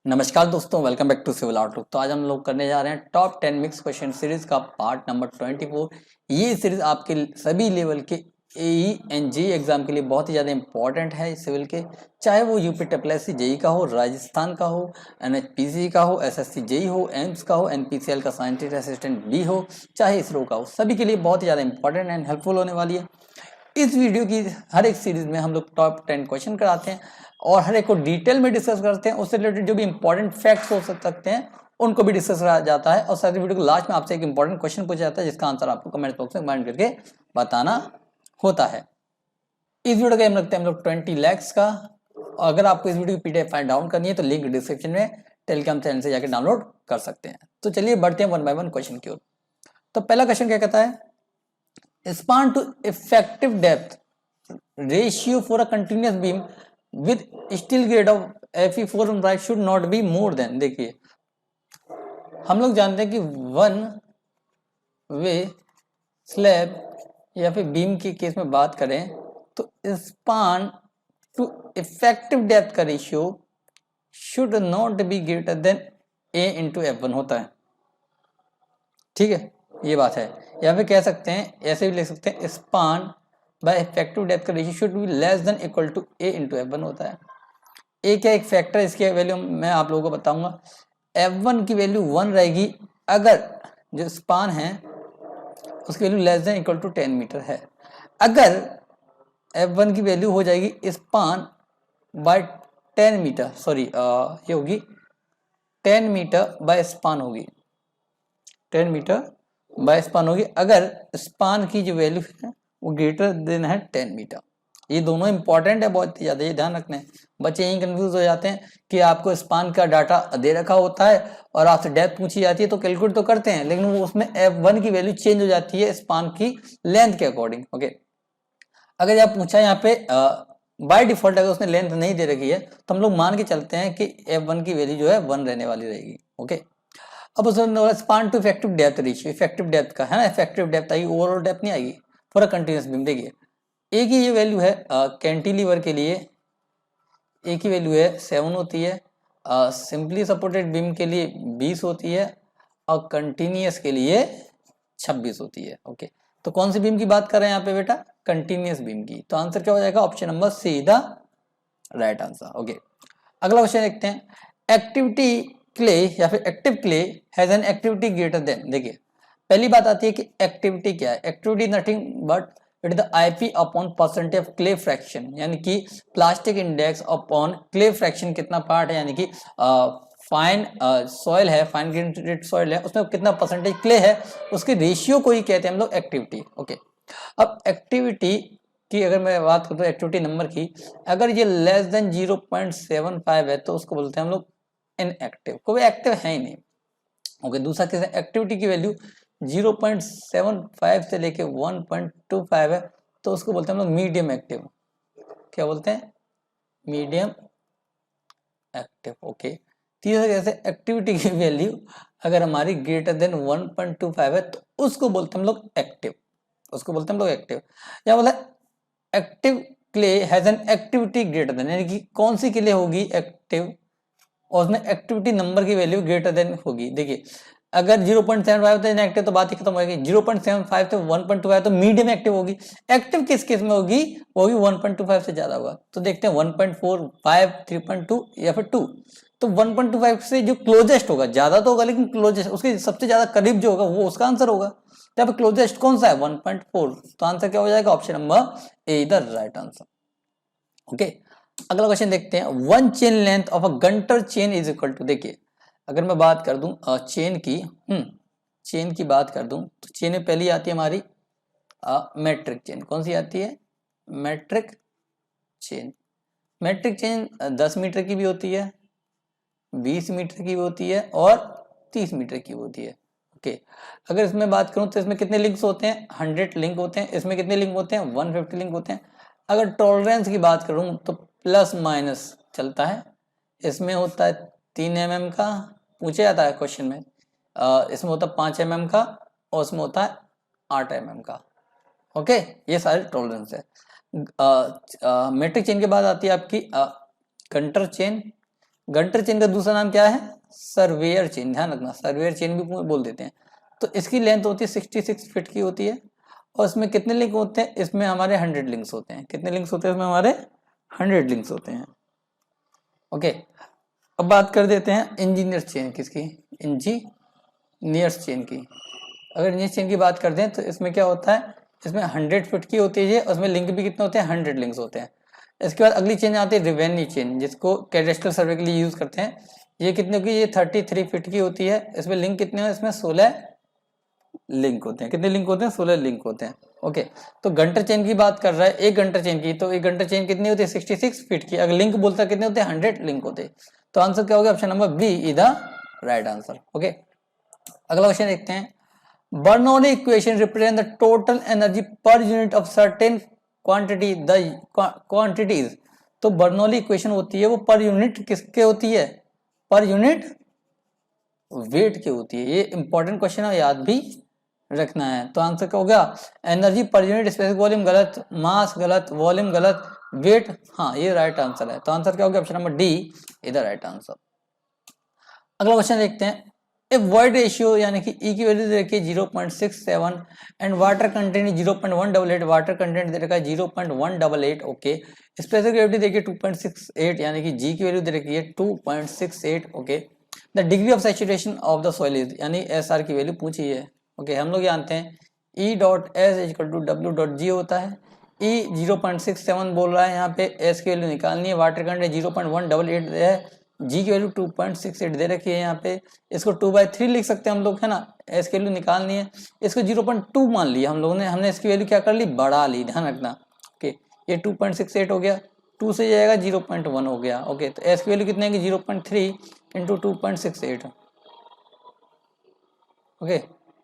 नमस्कार दोस्तों, welcome back to civil outlook. तो आज हम लोग करने जा रहे हैं टॉप 10 मिक्स क्वेश्चन सीरीज का पार्ट नंबर 24। ये सीरीज आपके सभी लेवल के एई एंड जेई एग्जाम के लिए बहुत ही ज़्यादा इंपॉर्टेंट है सिविल के, चाहे वो यूपी ट्रिपल जेई का हो, राजस्थान का हो, एनएचपीसी का हो, एसएससी जेई हो, एम्स का हो, एनपीसीएल का साइंटिस्ट असिस्टेंट भी हो, चाहे इसरो का हो, सभी के लिए बहुत ही ज़्यादा इंपॉर्टेंट एंड हेल्पफुल होने वाली है। इस वीडियो की हर एक सीरीज में हम लोग टॉप 10 क्वेश्चन कराते हैं और हर एक को डिटेल में डिस्कस करते हैं। उससे रिलेटेड जो भी इंपॉर्टेंट फैक्ट्स हो सकते हैं उनको भी डिस्कस करा जाता है और सारी वीडियो के लास्ट में आपसे एक इंपॉर्टेंट क्वेश्चन पूछा जाता है जिसका आंसर आपको कमेंट बॉक्स में कमेंट करके बताना होता है। इस वीडियो का एम रखते हैं हम लोग 20 लैक्स का। अगर आपको इस वीडियो की पीडीएफ फाइल डाउन करनी है तो लिंक डिस्क्रिप्शन में टेलीग्राम चैनल से जाकर डाउनलोड कर सकते हैं। तो चलिए बढ़ते हैं वन बाय वन क्वेश्चन की ओर। तो पहला क्वेश्चन क्या कहता है, span to effective depth ratio for a continuous beam with steel grade of Fe4 on right should not be more than। देखिए हम लोग जानते हैं कि वन वे स्लैब या फिर बीम के केस में बात करें तो स्पान टू इफेक्टिव डेप्थ का ratio should not be greater than A into F1 होता है। ठीक है, ये बात है। या फिर कह सकते हैं, ऐसे भी लिख सकते हैं, स्पान बाय इफेक्टिव डेप्थ का ratio should be less than equal to a into F1 होता है। ए क्या एक फैक्टर, इसकी वैल्यू मैं आप लोगों को बताऊंगा। F1 की वैल्यू 1 रहेगी अगर जो स्पान है उसकी value less than equal to 10 meter है। अगर F1 की वैल्यू हो जाएगी स्पान बाय 10 मीटर, सॉरी ये होगी 10 मीटर बाय स्पान होगी, 10 मीटर बाय स्पान होगी अगर स्पान की जो वैल्यू है वो ग्रेटर देन है 10 मीटर। ये दोनों इंपॉर्टेंट है बहुत ज्यादा, ये ध्यान रखना है। बच्चे यही कंफ्यूज हो जाते हैं कि आपको स्पान का डाटा दे रखा होता है और आपसे डेप्थ पूछी जाती है तो कैलकुलेट तो करते हैं, लेकिन वो उसमें F1 की वैल्यू चेंज हो जाती है स्पान की लेंथ के अकॉर्डिंग। ओके, अगर आप पूछा यहाँ पे बाय डिफॉल्ट अगर उसने लेंथ नहीं दे रखी है तो हम लोग मान के चलते हैं कि F1 की वैल्यू जो है 1 रहने वाली रहेगी। ओके, अब उसने span to effective depth ratio, effective depth का है ना, इफेक्टिव डेप्थ आएगी, ओवरऑल डेप्थ नहीं आएगी फॉर अ कंटिन्यूअस बीम। देखिए ए की ये वैल्यू है कैंटिलीवर के लिए, ए की वैल्यू है 7 होती है, सिंपली सपोर्टेड बीम के लिए 20 होती है और कंटिन्यूअस के लिए 26 होती है। ओके, तो कौन सी बीम की बात कर रहे हैं यहाँ पे बेटा, कंटिन्यूअस बीम की। तो आंसर क्या हो जाएगा, option number see the right answer. Okay, अगला क्वेश्चन देखते हैं। एक्टिविटी क्ले या फिर active clay has an activity greater than. देखिए पहली बात आती है कि एक्टिविटी क्या है। Activity nothing but it the IP upon percentage of clay fraction, यानी कि plastic index upon clay fraction कितना पार्ट है, यानी कि फाइन सॉइल है, फाइन ग्रेनुलेटेड सॉइल है, उसमें कितना परसेंटेज क्ले है, उसके रेशियो को ही कहते हैं हम लोग एक्टिविटी। ओके, अब एक्टिविटी की अगर मैं बात करूँ एक्टिविटी नंबर की, अगर ये लेस देन 0.75 है तो उसको बोलते हैं हम लोग इनएक्टिव, कोई एक्टिव है ही नहीं। ओके, दूसरा केस है एक्टिविटी की वैल्यू 0.75 से लेके 1.25 है तो उसको बोलते हैं हम लोग मीडियम एक्टिव। क्या बोलते हैं, मीडियम एक्टिव। ओके, तीसरा केस है एक्टिविटी की वैल्यू अगर हमारी ग्रेटर देन 1.25 है तो उसको बोलते हैं हम लोग एक्टिव, उसको बोलते हैं हम लोग एक्टिव। या बोला active clay has an activity greater than, यानी कि कौन सी क्ले होगी एक्टिव और उसमें एक्टिविटी नंबर की वैल्यू ग्रेटर देन होगी। देखिए अगर 0.75 तो इनएक्टिव तो बात ही खत्म होगी, 0.75 से 1.25 तो मीडियम एक्टिव होगी। एक्टिव किस केस में होगी, वो भी 1.25 से ज्यादा होगा। तो देखते हैं 1.45, 3.2 या फिर 2। तो 1.25 से जो क्लोजेस्ट होगा, ज्यादा तो होगा लेकिन क्लोजेस्ट उसके सबसे ज्यादा करीब जो होगा वो उसका आंसर होगा। तो यहाँ पे क्लोजेस्ट कौन सा है, 1.4। तो आंसर क्या हो जाएगा, option number A the right answer. Okay, अगला क्वेश्चन देखते हैं। One chain length of a Gunter chain is equal to. देखिए अगर मैं बात कर दूं चेन की, चेन की बात कर दूं तो चेन में पहली आती है हमारी मैट्रिक चेन। कौन सी आती है, metric chain. Metric chain 10 meter की भी होती है, 20 मीटर की भी होती है और 30 मीटर की होती है। ओके, अगर इसमें बात करूं तो इसमें कितने लिंक्स होते हैं, 100 लिंक होते हैं। इसमें कितने लिंक होते हैं, 150 लिंक होते हैं। अगर टॉलरेंस की बात करूं तो प्लस माइनस चलता है। इसमें होता है 3 mm का, पूछा जाता है क्वेश्चन में। इसमें होता है 5 mm का और उसमें होता है 8 mm का। ओके, ये सारे टॉलरेंस है। मेट्रिक चेन के बाद आती है आपकी कंटर चेन। गंटर चेन का दूसरा नाम क्या है? सर्वेयर चेन, ध्यान रखना, सर्वेयर चेन भी बोल देते हैं। तो इसकी लेंथ होती है 66 फीट की होती है, और इसमें कितने लिंक होते हैं? इसमें हमारे 100 लिंक्स होते हैं। कितने लिंक्स होते हैं इसमें? हमारे 100 लिंक्स होते हैं। ओके, अब बात कर देते हैं इंजीनियर चेन किसकी? इंजीनियर्स चेन की। अगर इंजीनियर चेन की बात करते हैं तो इसमें क्या होता है? इसमें 100 फीट की होती है, और उसमें लिंक भी कितने होते हैं? 100 लिंक्स होते हैं। इसके बाद अगली चेन आती है रिवेन्यू चेन, जिसको कैडेस्ट्रल सर्वे के लिए यूज करते हैं। ये कितने की? ये 33 फीट की होती है। इसमें लिंक कितने हैं? इसमें 16 लिंक होते हैं। कितने लिंक होते हैं? 16 लिंक होते हैं। ओके, तो गंटर चेन की बात कर रहा है, एक गंटर चेन की, तो एक गंटर चेन कितनी होती है? 66 फीट की। अगर लिंक बोलता है कितने होते हैं? 100 लिंक होते हैं। तो आंसर क्या होगा? Option number B is the right answer. Okay, अगला क्वेश्चन देखते हैं। Bernoulli equation represent the total energy per unit of certain quantity, the quantities। तो बर्नौली इक्वेशन होती है वो पर यूनिट किसके होती है? पर यूनिट वेट की होती है। ये इंपॉर्टेंट क्वेश्चन है, याद भी रखना है। तो आंसर क्या हो गया? Energy per unit specific volume गलत, मास गलत, वॉल्यूम गलत, वेट हाँ, ये राइट आंसर है। तो आंसर क्या हो गया? Option number D is the right answer. अगला क्वेश्चन देखते हैं। एक वॉइड रेशियो यानी कि ई की वैल्यू दे रखी है 0.67 and water content 0.188, water content दे रखा है 0.188। ओके, स्पेसिफिक ग्रेविटी देखिए 2.68 यानी कि जी की वैल्यू दे रखी है 2.68। Okay, the degree of saturation of the soil is, यानी एस आर की वैल्यू पूछी है। ओके, हम लोग जानते हैं e dot S equal to डब्ल्यू डॉट जी होता है। ई 0.67 बोल रहा है, यहाँ पे एस की वैल्यू निकालनी है, वाटर कंटेंट 0.188 है, जी की वैल्यू 2.68 दे रखी है। यहाँ पे इसको 2/3 लिख सकते हैं हम लोग, है ना। एस की वैल्यू निकालनी है, इसको 0.2 मान लिया हम लोगों ने, हमने इसकी वैल्यू क्या कर ली? बढ़ा ली, ध्यान रखना। ओके, ये 2.68 हो गया, 2 से जाएगा 0.1 हो गया। ओके, तो एस की वैल्यू कितने आएगी? 0.3 इंटू 2.68। ओके,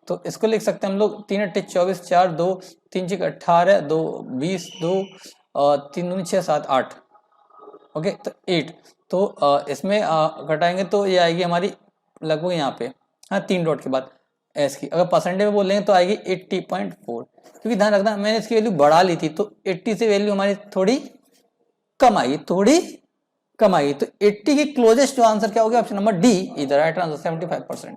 तो इसको लिख सकते हैं हम लोग 3 8 24, 4 2 3 6 18 2 20 2 और 3 9 6 7 8। ओके, तो 8, तो इसमें घटाएंगे तो ये आएगी हमारी लगभग यहाँ पे, हाँ 3 डॉट के बाद एस की। अगर परसेंटेज में बोलेंगे तो आएगी 80.4, क्योंकि ध्यान रखना मैंने इसकी वैल्यू बढ़ा ली थी, तो 80 से वैल्यू हमारी थोड़ी कम आएगी, थोड़ी कम आएगी। तो 80 की क्लोजेस्ट जो आंसर क्या हो गया? Option number D is the right answer, 75%।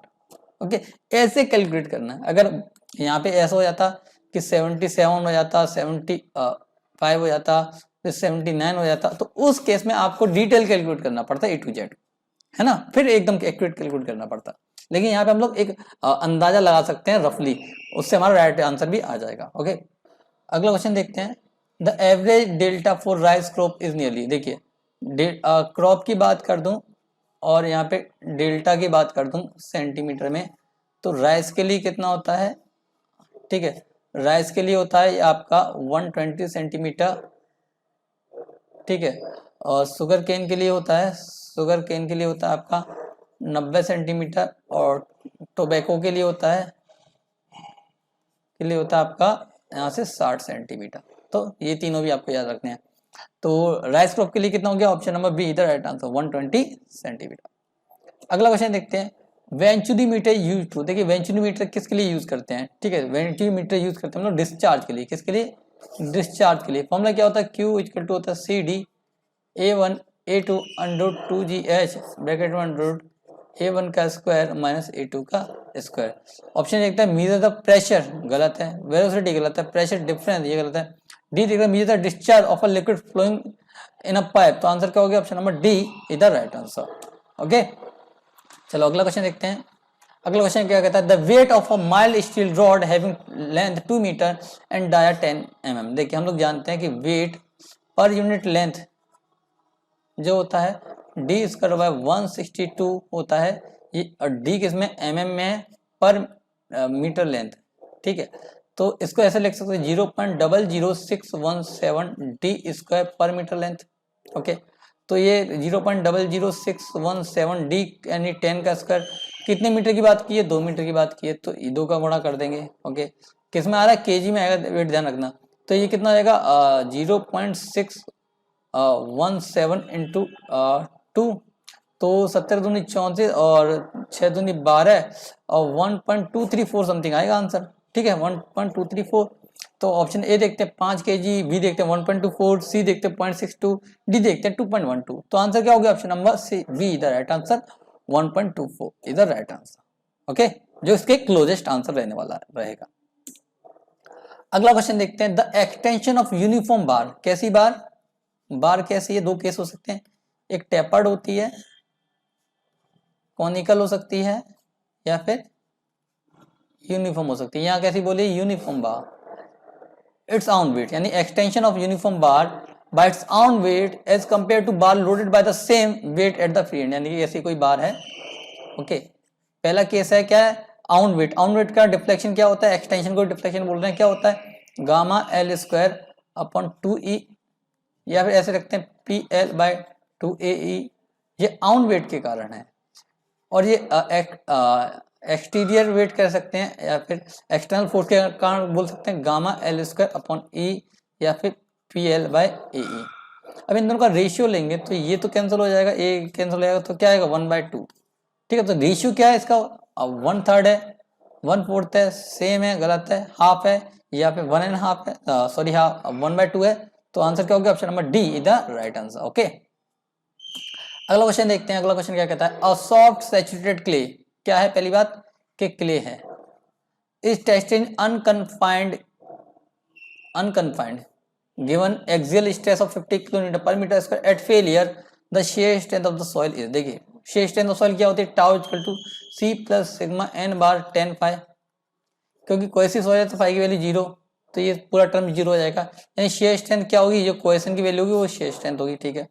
Okay, ऐसे कैलकुलेट करना है। अगर यहाँ पे ऐसा हो जाता कि 77 हो जाता, 75 हो जाता, फिर 79 हो जाता, तो उस केस में आपको डिटेल कैलकुलेट करना पड़ता A to Z, है ना, फिर एकदम एक्यूरेट कैलकुलेट करना पड़ता। लेकिन यहाँ पे हम लोग एक अंदाजा लगा सकते हैं रफली, उससे हमारा राइट आंसर भी आ जाएगा। ओके, अगला क्वेश्चन देखते हैं। The average delta for rice crop is nearly, देखिए क्रॉप की बात कर दूं और यहाँ पे डेल्टा की बात कर दूं सेंटीमीटर में, तो राइस के लिए कितना होता है? ठीक है, राइस के लिए होता है आपका 120 सेंटीमीटर। ठीक है, और शुगर केन के लिए होता है, शुगर केन के लिए होता है आपका 90 सेंटीमीटर, और टोबैको के लिए होता है आपका यहाँ से 60 सेंटीमीटर। तो ये तीनों भी आपको याद रखने हैं। तो राइस क्रॉप के लिए कितना हो गया? ऑप्शन नंबर बी इधर राइट आंसर, 120 सेंटीमीटर। अगला क्वेश्चन देखते हैं। वेंचुरीमीटर यूज टू, देखिए वेंचुरीमीटर किसके लिए यूज करते हैं? ठीक है, वेंचुरीमीटर यूज करते हैं हम लोग डिस्चार्ज के लिए। किसके लिए? डिस्चार्ज के लिए। फॉर्मूला क्या होता है? Q इक्वल टू होता है CD A1 A2 under 2GH bracket में अंडर A1 का स्क्वायर माइनस A2 का स्क्वायर। ऑप्शन देखता है मेजर द प्रेशर, गलत है। वेलोसिटी गलत है। प्रेशर डिफरेंस, ये गलत है। डी देखता है measure the discharge of a liquid flowing in a pipe, तो आंसर क्या हो गया? ऑप्शन नंबर डी इधर राइट आंसर। ओके, चलो अगला क्वेश्चन देखते हैं। अगला क्वेश्चन क्या कहता है? The weight of a mild steel rod having length 2 meter and dia 10 mm। देखिए हम लोग जानते हैं कि वेट पर यूनिट लेंथ जो होता है डी स्क्वायर बाय 162 होता है, ये और डी किसमें? mm में है, पर मीटर लेंथ। ठीक है, तो इसको ऐसे लिख सकते हैं 0.00617 डी स्क्वायर पर मीटर लेंथ। ओके, तो ये 0.00617 डी यानी 10 का स्क्वायर कितने मीटर की बात की है? 2 मीटर की बात की है, तो 2 का गुणा कर देंगे। ओके, किस में आ रहा है? केजी में आएगा, वेट ध्यान रखना। तो ये कितना आएगा? 0.617 इंटू 2, तो 70 दूनी 34 और 6 दूनी 12 और 1.234 समथिंग आएगा आंसर। ठीक है, 1.234 तो ऑप्शन ए देखते हैं 5 kg, बी देखते हैं 1.24, सी देखते हैं 0.62, डी देखते हैं 2.12। तो आंसर क्या हो गया? Option number C, B is the right answer, 1.24 is the right answer. Okay, जो इसके क्लोजेस्ट आंसर रहने वाला रहेगा। अगला क्वेश्चन देखते हैं, द एक्सटेंशन ऑफ यूनिफॉर्म बार। कैसी बार? बार कैसी है? दो केस हो सकते हैं, एक टेपर्ड होती है, कॉनिकल हो सकती है, या फिर यूनिफॉर्म हो सकती है। यहाँ कैसी बोली? Uniform bar. Its own weight, यानी extension of uniform bar by its own weight as compare to bar loaded by the same weight at the free end, यानी कि ऐसी कोई बार है। ओके, पहला केस है क्या है? On weight. ऑन वेट का डिफ्लेक्शन क्या होता है? एक्सटेंशन को डिफ्लेक्शन बोल रहे हैं, क्या होता है? Gamma L square upon 2e, या फिर ऐसे रखते हैं पी एल बाय 2ae। ये ऑन वेट के कारण है, और ये एक्सटीरियर वेट कर सकते हैं, या फिर एक्सटर्नल फोर्स के कारण बोल सकते हैं गामा एल स्क्वायर अपॉन ई, या फिर पी एल बाय ए ई। अब इन दोनों का रेशियो लेंगे तो ये तो कैंसिल हो जाएगा, ए कैंसिल हो जाएगा, तो क्या आएगा? 1/2। ठीक है, तो रेशियो क्या है इसका? 1/3 है, 1/4 है, सेम है, गलत है, हाफ है, या फिर 1.5 है, सॉरी हाफ, 1/2 है। तो आंसर क्या हो गया? Option number D is the right answer. Okay, अगला क्वेश्चन देखते हैं। अगला क्वेश्चन क्या कहता है? A soft saturated clay. क्या है? पहली बात कि क्ले है। इस testing unconfined given axial stress of 50 kilometre per metre square at failure the shear strength of the soil is. देखिए, शेयर स्ट्रेंथ ऑफ सॉइल क्या होती है? Tau equal to C plus sigma N bar 10 five, क्योंकि cohesive soil है तो five की value 0, तो ये पूरा टर्म 0 हो जाएगा। यानी शेयर स्ट्रेंथ क्या होगी? जो कोएशन की वैल्यू होगी वो शेयर स्ट्रेंथ होगी। ठीक है,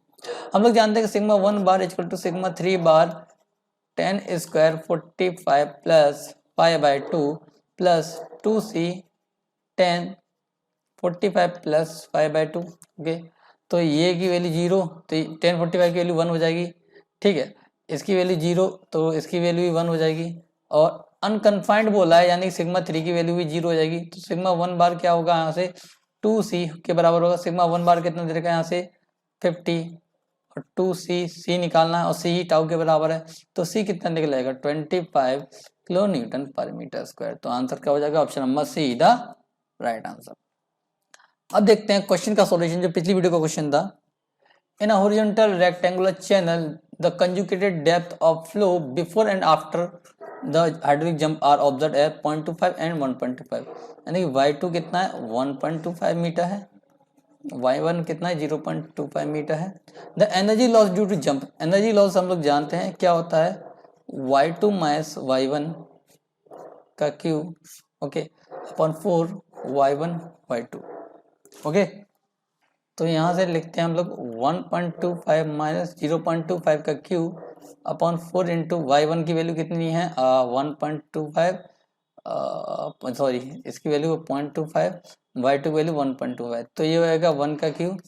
हम लोग जानते हैं कि sigma 1 bar equal to sigma 3 bar 10 square 45 plus 5/2 plus 2c 10 45 plus 5/2। Okay, तो ये की वैल्यू 0, तो 10 45 की वैल्यू 1 हो जाएगी। ठीक है, इसकी वैल्यू 0, तो इसकी वैल्यू भी 1 हो जाएगी, और अनकन्फाइंड बोला है यानी सिग्मा 3 की वैल्यू भी 0 हो जाएगी। तो सिग्मा 1 बार क्या होगा? यहाँ से 2c के बराबर होगा। सिग्मा 1 बार कितना दे रखा है? यहाँ से 50, और 2c निकालना है, और c ही टाउ के बराबर है, तो c कितना निकलेगा? 25 किलो न्यूटन पर मीटर स्क्वायर। तो आंसर क्या हो जाएगा? Option number see the right answer. अब देखते हैं क्वेश्चन का सॉल्यूशन, जो पिछली वीडियो का क्वेश्चन था। In a horizontal rectangular channel the conjugated depth of flow before and after the hydraulic jump are observed at 0.25 and 1.25, यानी कि y2 कितना है? 1.25 मीटर है, y1 कितना है? 0.25 मीटर है। The energy loss due to jump, energy loss हम लोग जानते हैं क्या होता है? y2 माइनस y1 का cube, okay, upon 4 y1 y2। Okay, तो यहाँ से लिखते हैं हम लोग 1.25 माइनस 0.25 का क्यूब अपॉन 4 इंटू y1 की वैल्यू कितनी है? 1.25, सॉरी इसकी वैल्यू 0.25, y2 की वैल्यू 1.25, तो ये होगा 1 का क्यूब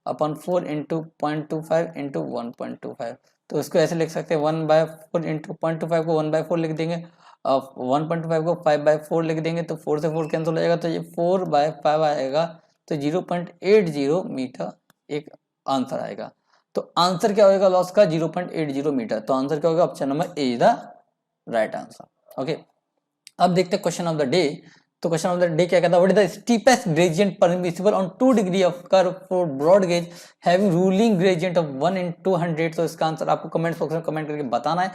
अपॉन 4 इंटू 0.25 इंटू 1.25। तो इसको ऐसे लिख सकते हैं 1/4 इंटू 0.25 को 1/4 लिख देंगे, 1.5 को 5/4 लिख देंगे, तो 4 से 4 कैंसिल हो जाएगा, तो ये 4/5 आएगा, तो 0.80 मीटर एक आंसर आएगा। तो आंसर क्या होगा लॉस का? 0.80 मीटर। तो आंसर क्या होगा? Option number A is the right answer. Okay, अब देखते हैं क्वेश्चन ऑफ द डे। तो क्वेश्चन ऑफ द डे क्या कहता है? What is the steepest gradient permissible on 2 degree of curve for broad gauge having ruling gradient of 1 in 200। तो इसका answer आपको कमेंट बॉक्स में कमेंट करके बताना है।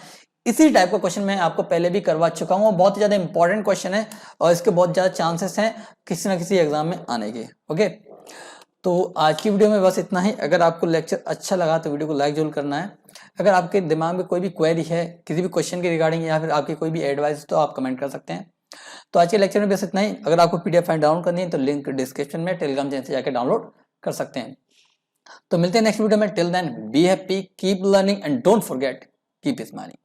इसी टाइप का क्वेश्चन मैं आपको पहले भी करवा चुका हूँ, बहुत ही ज्यादा इंपॉर्टेंट क्वेश्चन है, और इसके बहुत ज्यादा चांसेस हैं किसी ना किसी एग्जाम में आने के। ओके, तो आज की वीडियो में बस इतना ही। अगर आपको लेक्चर अच्छा लगा तो वीडियो को लाइक जरूर करना है। अगर आपके दिमाग में कोई भी क्वेरी है किसी भी क्वेश्चन के रिगार्डिंग, या फिर आपकी कोई भी एडवाइस, तो आप कमेंट कर सकते हैं। तो आज के लेक्चर में बस इतना ही। अगर आपको पीडीएफ फाइल डाउनलोड करनी है तो लिंक डिस्क्रिप्शन में टेलीग्राम चैनल से जाकर डाउनलोड कर सकते हैं। तो मिलते हैं नेक्स्ट वीडियो में। Till then be happy, keep learning and don't forget keep smiling.